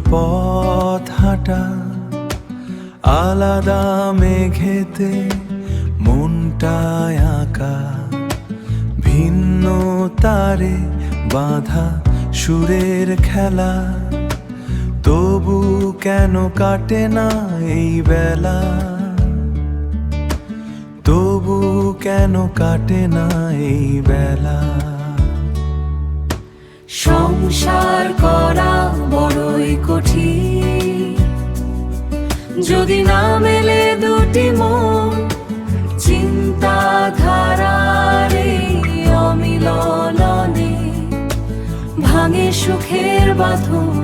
পথ হাঁটা, আলাদা মেঘেতে মনটায় আঁকা, ভিন্ন তারে বাঁধা সুরের খেলা। তবু কেন কাটে না এই বেলা, তবু কেন কাটে না এই বেলা। সংসার করা বড়ই কঠিন, যদি না মেলে দুটি মন। চিন্তাধারার এই অমিলনে ভাঙে সুখের বাঁধন,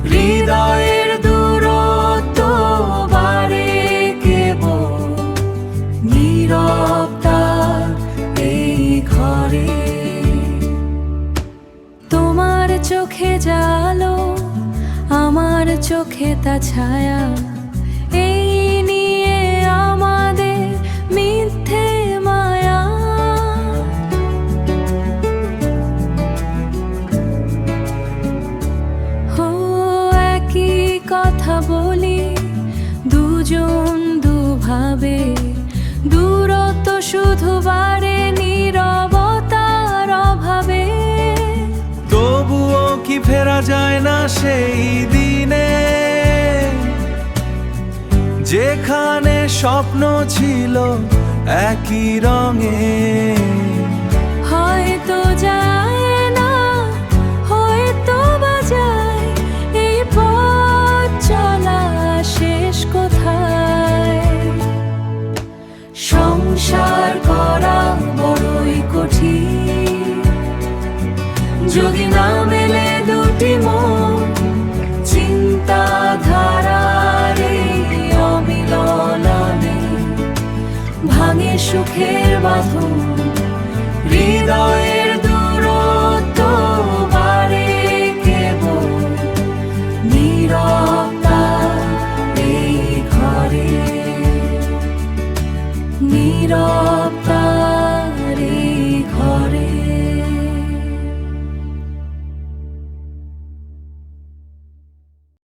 হৃদয়ের দূরত্ব বাড়ে কেবল নীরবতার এই ঘরে। তোমার চোখে জালো, আমার চোখে তা ছায়া, এই নিয়ে আমাদের মিথ্যে মায়া। ও একই কথা বলি, দুজন দুভাবে, দূরত্ব শুধু বাড়ে নীরবতার অভাবে। তবুও কি ফেরা যায় না সেই দিনে, যেখানে স্বপ্ন ছিল একই রঙে। হয়তো যায় না, হয়তো বা যায়, এই পথ চলা শেষ কোথায়। সংসার করা বড়ই কঠিন, যদি না মেলে দুটি মন। চিন্তাধারার এই অমিলনে ভাঙে সুখের বাঁধন, হৃদয়ের দূরত্ব বাড়ে কেবল নীরবতার এই ঘরে। নীরব